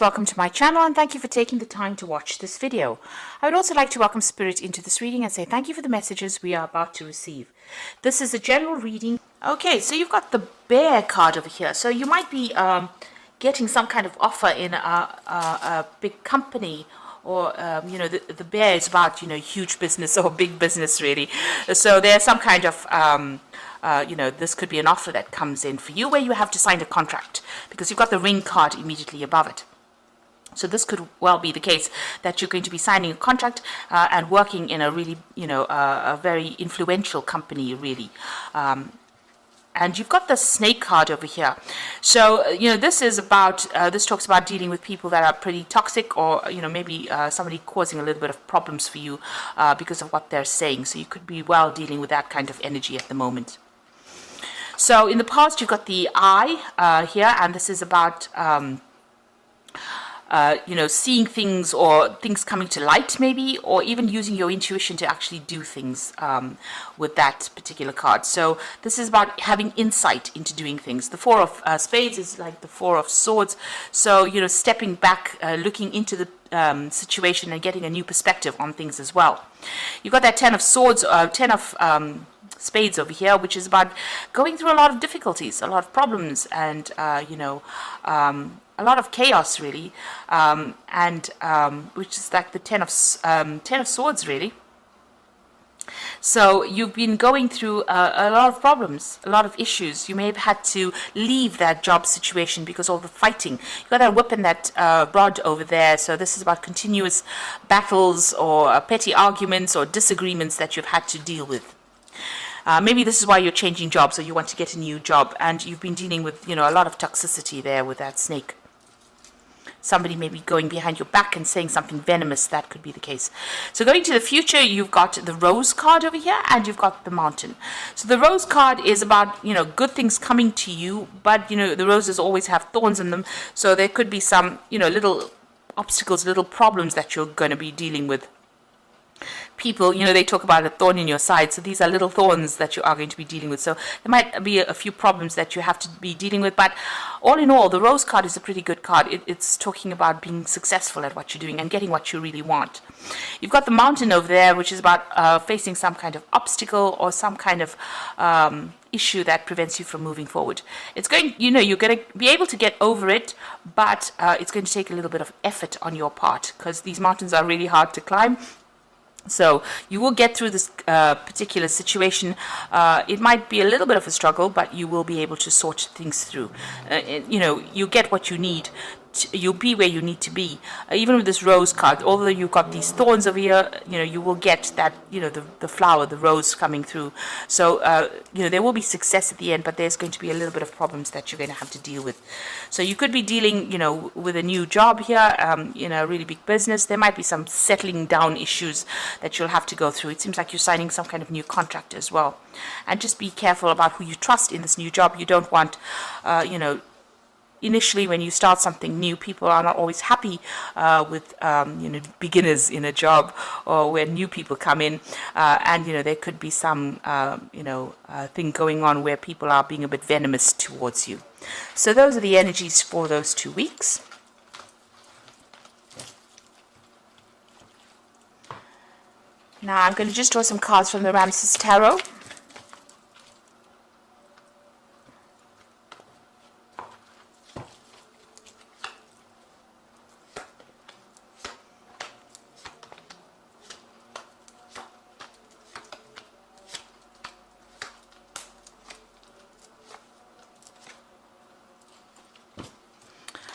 Welcome to my channel and thank you for taking the time to watch this video. I would also like to welcome Spirit into this reading and say thank you for the messages we are about to receive. This is a general reading. Okay, so you've got the Bear card over here. So you might be getting some kind of offer in a big company, or the Bear is about huge business or big business really. So there's some kind of this could be an offer that comes in for you where you have to sign a contract because you've got the Ring card immediately above it. So this could well be the case that you're going to be signing a contract and working in a really, a very influential company, really. And you've got the Snake card over here. So, this is about, this talks about dealing with people that are pretty toxic, or, maybe somebody causing a little bit of problems for you because of what they're saying. So you could be well dealing with that kind of energy at the moment. So in the past, you've got the Eye here, and this is about seeing things or things coming to light maybe, or even using your intuition to actually do things with that particular card. So this is about having insight into doing things. The Four of Spades is like the Four of Swords. So, stepping back, looking into the situation and getting a new perspective on things as well. You've got that Ten of Swords, Ten of Spades over here, which is about going through a lot of difficulties, a lot of problems, and a lot of chaos really, which is like the Ten of Swords really. So you've been going through a lot of problems, a lot of issues. You may have had to leave that job situation because of the fighting. You've got that whip and that rod over there. So this is about continuous battles or petty arguments or disagreements that you've had to deal with. Maybe this is why you're changing jobs, or you want to get a new job, and you've been dealing with, a lot of toxicity there with that Snake. Somebody may be going behind your back and saying something venomous. That could be the case. So going to the future, you've got the Rose card over here, and you've got the Mountain. So the Rose card is about, good things coming to you, but, the roses always have thorns in them. So there could be some, little obstacles, little problems that you're going to be dealing with. People, they talk about a thorn in your side. So these are little thorns that you are going to be dealing with. So there might be a few problems that you have to be dealing with. But all in all, the Rose card is a pretty good card. It's talking about being successful at what you're doing and getting what you really want. You've got the Mountain over there, which is about facing some kind of obstacle or some kind of issue that prevents you from moving forward. It's going, you're going to be able to get over it, but it's going to take a little bit of effort on your part because these mountains are really hard to climb. So you will get through this particular situation. It might be a little bit of a struggle, but you will be able to sort things through. You get what you need. You'll be where you need to be. Even with this Rose card, although you've got these thorns over here, you will get that, the flower, the rose coming through. So, there will be success at the end, but there's going to be a little bit of problems that you're going to have to deal with. So you could be dealing, with a new job here, a really big business. There might be some settling down issues that you'll have to go through. It seems like you're signing some kind of new contract as well. And just be careful about who you trust in this new job. You don't want, initially, when you start something new, people are not always happy with beginners in a job, or when new people come in, and there could be some thing going on where people are being a bit venomous towards you. So those are the energies for those 2 weeks. Now I'm going to just draw some cards from the Ramses Tarot.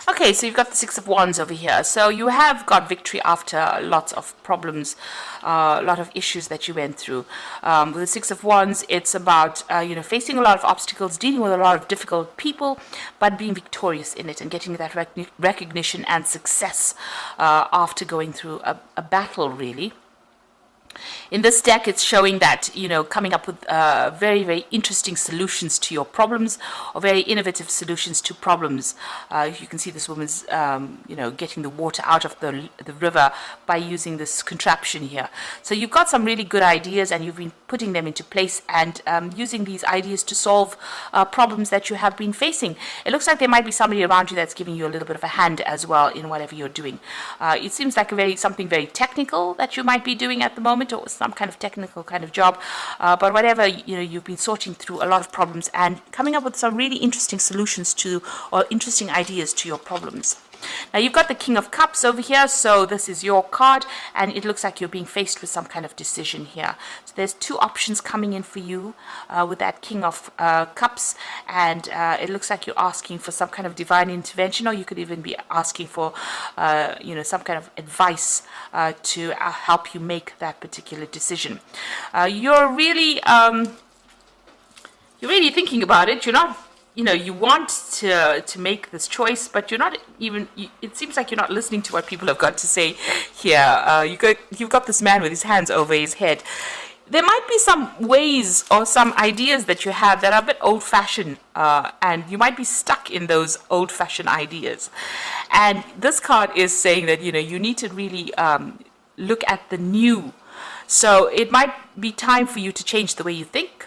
Okay, so you've got the Six of Wands over here. So you have got victory after lots of problems, a lot of issues that you went through. With the Six of Wands, it's about, facing a lot of obstacles, dealing with a lot of difficult people, but being victorious in it and getting that recognition and success after going through a battle, really. In this deck, it's showing that, coming up with very, very interesting solutions to your problems, or very innovative solutions to problems. You can see this woman's, getting the water out of the river by using this contraption here. So you've got some really good ideas, and you've been putting them into place and using these ideas to solve problems that you have been facing. It looks like there might be somebody around you that's giving you a little bit of a hand as well in whatever you're doing. It seems like something very technical that you might be doing at the moment, or some kind of technical kind of job, but whatever, you've been sorting through a lot of problems and coming up with some really interesting solutions to, or interesting ideas to your problems. Now you've got the King of Cups over here, so this is your card, and it looks like you're being faced with some kind of decision here. So there's two options coming in for you with that King of Cups, and it looks like you're asking for some kind of divine intervention, or you could even be asking for, some kind of advice to help you make that particular decision. You're really thinking about it. You're not. You want to make this choice, but you're not even, it seems like you're not listening to what people have got to say here. You've got this man with his hands over his head. There might be some ways or some ideas that you have that are a bit old-fashioned, and you might be stuck in those old-fashioned ideas. And this card is saying that, you need to really look at the new. So it might be time for you to change the way you think,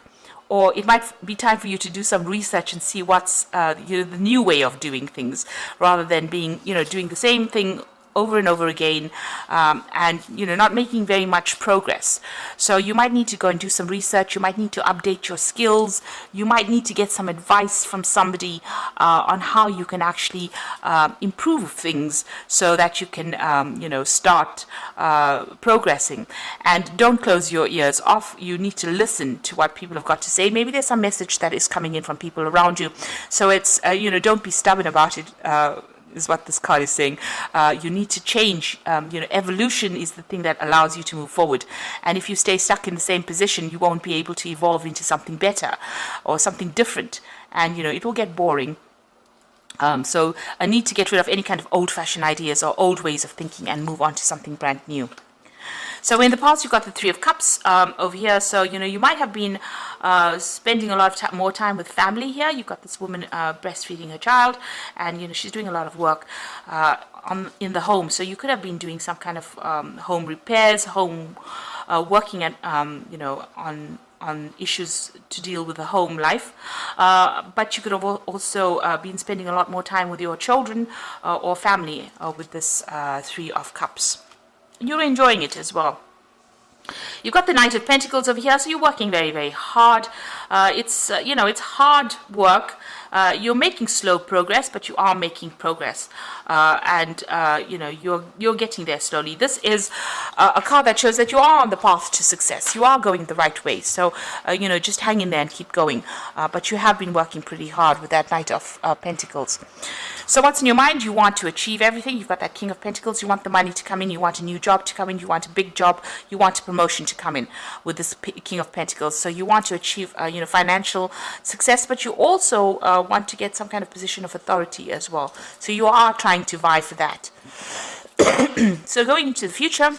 or it might be time for you to do some research and see what's the new way of doing things, rather than being, doing the same thing over and over again, and not making very much progress. So you might need to go and do some research. You might need to update your skills. You might need to get some advice from somebody on how you can actually improve things, so that you can start progressing. And don't close your ears off. You need to listen to what people have got to say. Maybe there's some message that is coming in from people around you, so it's don't be stubborn about it, is what this card is saying. You need to change. Evolution is the thing that allows you to move forward. And if you stay stuck in the same position, you won't be able to evolve into something better or something different. And, it will get boring. So I need to get rid of any kind of old-fashioned ideas or old ways of thinking and move on to something brand new. So in the past, you've got the Three of Cups over here. So, you might have been spending a lot of more time with family here. You've got this woman breastfeeding her child, and, she's doing a lot of work in the home. So you could have been doing some kind of home repairs, working at, on issues to deal with the home life. But you could have also been spending a lot more time with your children or family with this Three of Cups. You're enjoying it as well. You've got the Knight of Pentacles over here, so you're working very, very hard. It's hard work. You're making slow progress, but you are making progress, and you're getting there slowly. This is a card that shows that you are on the path to success. You are going the right way. So just hang in there and keep going. But you have been working pretty hard with that Knight of Pentacles. So what's in your mind? You want to achieve everything. You've got that King of Pentacles. You want the money to come in. You want a new job to come in. You want a big job. You want a promotion to come in with this King of Pentacles. So you want to achieve financial success, but you also want to get some kind of position of authority as well. So you are trying to vie for that. So going into the future,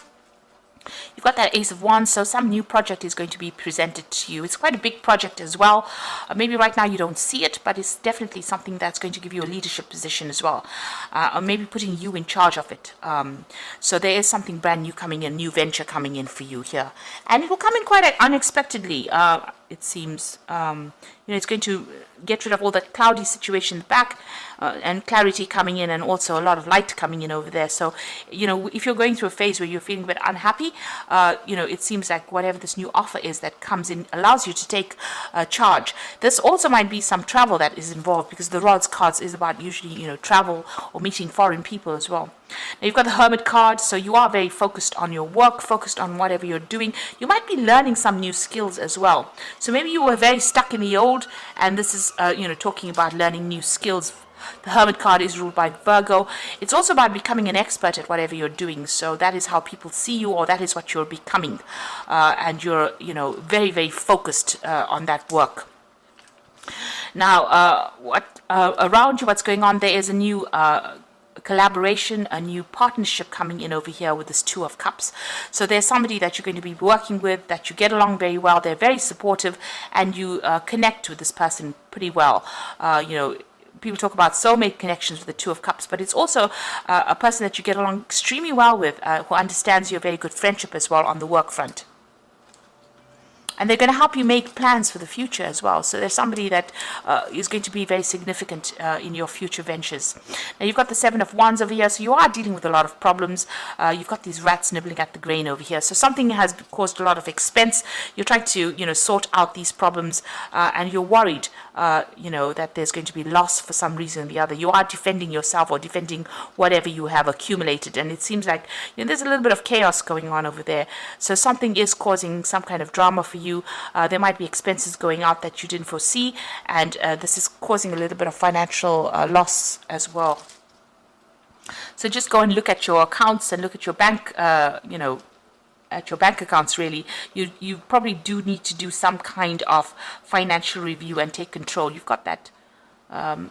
you've got that Ace of Wands, so some new project is going to be presented to you. It's quite a big project as well. Maybe right now you don't see it, but it's definitely something that's going to give you a leadership position as well. Or maybe putting you in charge of it. So there is something brand new coming in, new venture coming in for you here. And it will come in quite unexpectedly. It seems, it's going to get rid of all that cloudy situation in the back, and clarity coming in, and also a lot of light coming in over there. So, if you're going through a phase where you're feeling a bit unhappy, it seems like whatever this new offer is that comes in allows you to take charge. This also might be some travel that is involved, because the Rods cards is about usually, travel or meeting foreign people as well. Now you've got the Hermit card, so you are very focused on your work, focused on whatever you're doing. You might be learning some new skills as well. So maybe you were very stuck in the old, and this is, talking about learning new skills. The Hermit card is ruled by Virgo. It's also about becoming an expert at whatever you're doing. So that is how people see you, or that is what you're becoming. And you're, very, very focused on that work. Now, around you, what's going on? There is a new collaboration, a new partnership coming in over here with this Two of Cups. So there's somebody that you're going to be working with, that you get along very well, they're very supportive, and you connect with this person pretty well. People talk about soulmate connections with the Two of Cups, but it's also a person that you get along extremely well with, who understands your very good friendship as well on the work front. And they're going to help you make plans for the future as well. So there's somebody that is going to be very significant in your future ventures. Now you've got the Seven of Wands over here, so you are dealing with a lot of problems. You've got these rats nibbling at the grain over here. So something has caused a lot of expense. You're trying to, sort out these problems, and you're worried, that there's going to be loss for some reason or the other. You are defending yourself or defending whatever you have accumulated, and it seems like there's a little bit of chaos going on over there. So something is causing some kind of drama for you. There might be expenses going out that you didn't foresee, and this is causing a little bit of financial loss as well. So just go and look at your accounts and look at your bank, at your bank accounts. Really, you probably do need to do some kind of financial review and take control. You've got that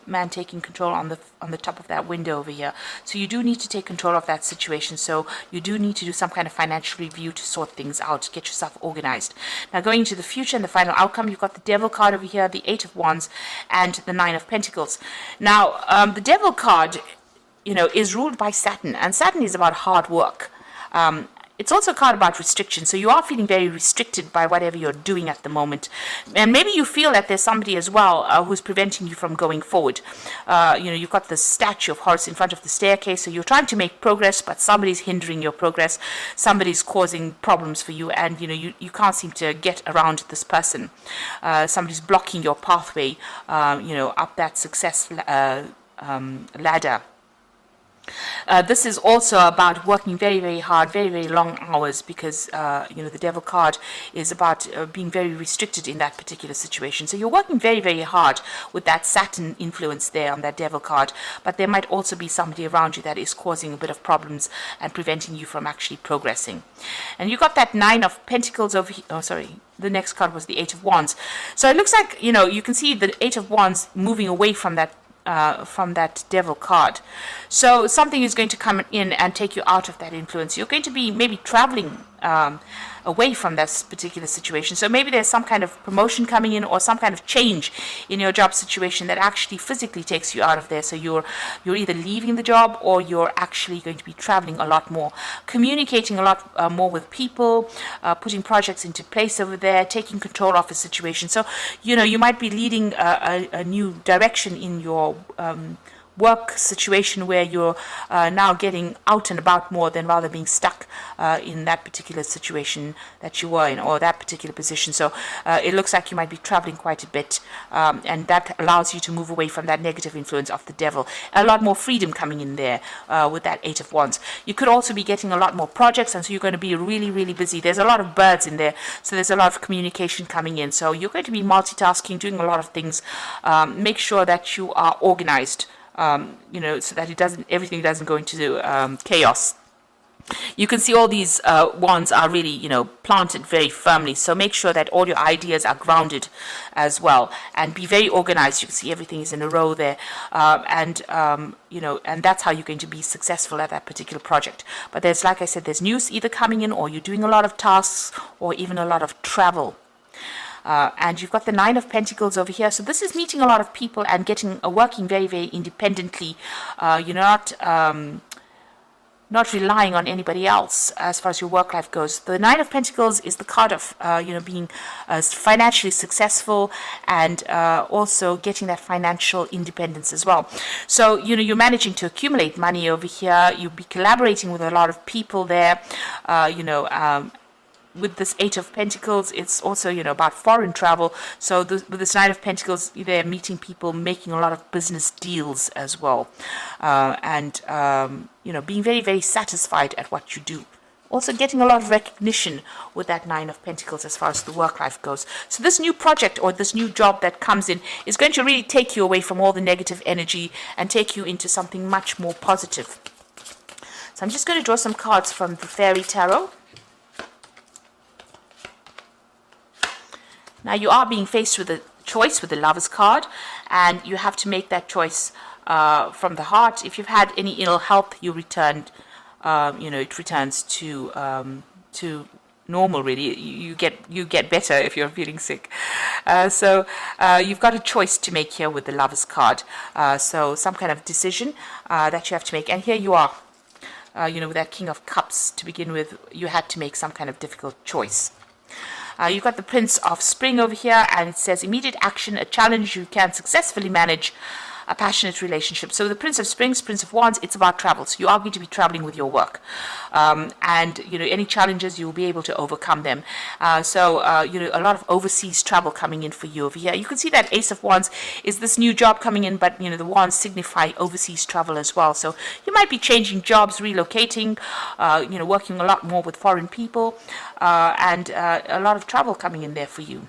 man taking control on the top of that window over here. So you do need to take control of that situation. So you do need to do some kind of financial review to sort things out, get yourself organized. Now going into the future and the final outcome, you've got the Devil card over here, the Eight of Wands, and the Nine of Pentacles. Now the Devil card, is ruled by Saturn, and Saturn is about hard work. It's also a card about restriction, so you are feeling very restricted by whatever you're doing at the moment. And maybe you feel that there's somebody as well who's preventing you from going forward. You've got the statue of Horus in front of the staircase, so you're trying to make progress, but somebody's hindering your progress. Somebody's causing problems for you, and you can't seem to get around this person. Somebody's blocking your pathway, up that success ladder. This is also about working very, very hard, very, very long hours, because the Devil card is about being very restricted in that particular situation. So you're working very, very hard with that Saturn influence there on that Devil card, but there might also be somebody around you that is causing a bit of problems and preventing you from actually progressing. And you got that Nine of Pentacles over here. Oh, sorry. The next card was the Eight of Wands. So it looks like, you can see the Eight of Wands moving away from that Devil card. So something is going to come in and take you out of that influence. You're going to be maybe traveling away from this particular situation. So maybe there's some kind of promotion coming in, or some kind of change in your job situation that actually physically takes you out of there. So you're either leaving the job, or you're actually going to be traveling a lot more, communicating a lot more with people, putting projects into place over there, taking control of a situation. So you might be leading a new direction in your work situation, where you're now getting out and about more than rather being stuck in that particular situation that you were in, or that particular position. So it looks like you might be traveling quite a bit, and that allows you to move away from that negative influence of the Devil. A lot more freedom coming in there with that Eight of Wands. You could also be getting a lot more projects, and so you're going to be really, really busy. There's a lot of birds in there, so there's a lot of communication coming in. So you're going to be multitasking, doing a lot of things. Make sure that you are organized, so that everything doesn't go into chaos. You can see all these wands are really, planted very firmly. So make sure that all your ideas are grounded as well, and be very organized. You can see everything is in a row there, and that's how you're going to be successful at that particular project. But like I said, there's news either coming in, or you're doing a lot of tasks, or even a lot of travel. And you've got the Nine of Pentacles over here. So this is meeting a lot of people and working very, very independently. You're not relying on anybody else as far as your work life goes. The Nine of Pentacles is the card of being financially successful, and also getting that financial independence as well. So you're managing to accumulate money over here. You'll be collaborating with a lot of people there. With this Eight of Pentacles, it's also, about foreign travel. So with this Nine of Pentacles, they're meeting people, making a lot of business deals as well. And being very, very satisfied at what you do. Also getting a lot of recognition with that Nine of Pentacles as far as the work life goes. So this new project, or this new job that comes in, is going to really take you away from all the negative energy and take you into something much more positive. So I'm just going to draw some cards from the Fairy Tarot. Now you are being faced with a choice with the Lovers card, and you have to make that choice from the heart. If you've had any ill health, you returned, it returns to normal. Really, you get better if you're feeling sick. So you've got a choice to make here with the Lover's card. So some kind of decision that you have to make, and here you are. With that King of Cups to begin with, you had to make some kind of difficult choice. You've got the Prince of Spring over here, and it says immediate action, a challenge you can successfully manage, a passionate relationship. So the Prince of Springs, Prince of Wands, it's about travel. So you are going to be traveling with your work. And, any challenges, you'll be able to overcome them. So a lot of overseas travel coming in for you over here. You can see that Ace of Wands is this new job coming in, but, the wands signify overseas travel as well. So you might be changing jobs, relocating, working a lot more with foreign people, and a lot of travel coming in there for you.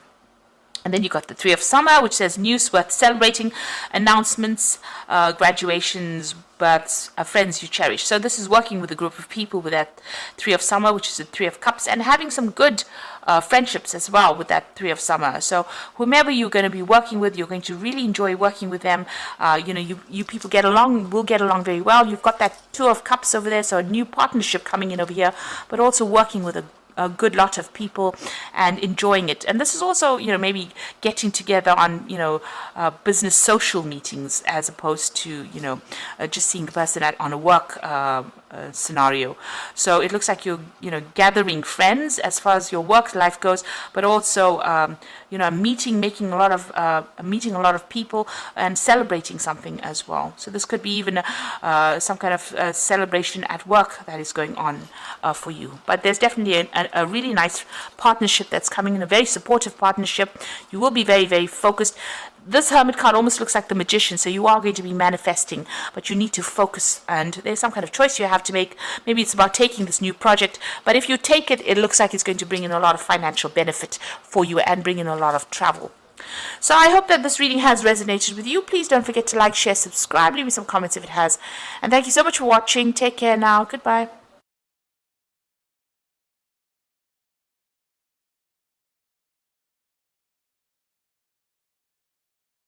And then you got the Three of Summer, which says news worth celebrating, announcements, graduations, births, friends you cherish. So this is working with a group of people with that Three of Summer, which is the Three of Cups, and having some good friendships as well with that Three of Summer. So whomever you're going to be working with, you're going to really enjoy working with them. You people will get along very well. You've got that Two of Cups over there, so a new partnership coming in over here, but also working with a good lot of people and enjoying it. And this is also, maybe getting together on, business social meetings as opposed to, just seeing the person on a work scenario. So it looks like you're, gathering friends as far as your work life goes, but also, meeting a lot of people and celebrating something as well. So this could be even some kind of celebration at work that is going on for you. But there's definitely a really nice partnership that's coming in, a very supportive partnership. You will be very, very focused. This Hermit card almost looks like the Magician, so you are going to be manifesting, but you need to focus, and there's some kind of choice you have to make. Maybe it's about taking this new project, but if you take it, it looks like it's going to bring in a lot of financial benefit for you and bring in a lot of travel. So I hope that this reading has resonated with you. Please don't forget to like, share, subscribe, leave me some comments if it has. And thank you so much for watching. Take care now. Goodbye.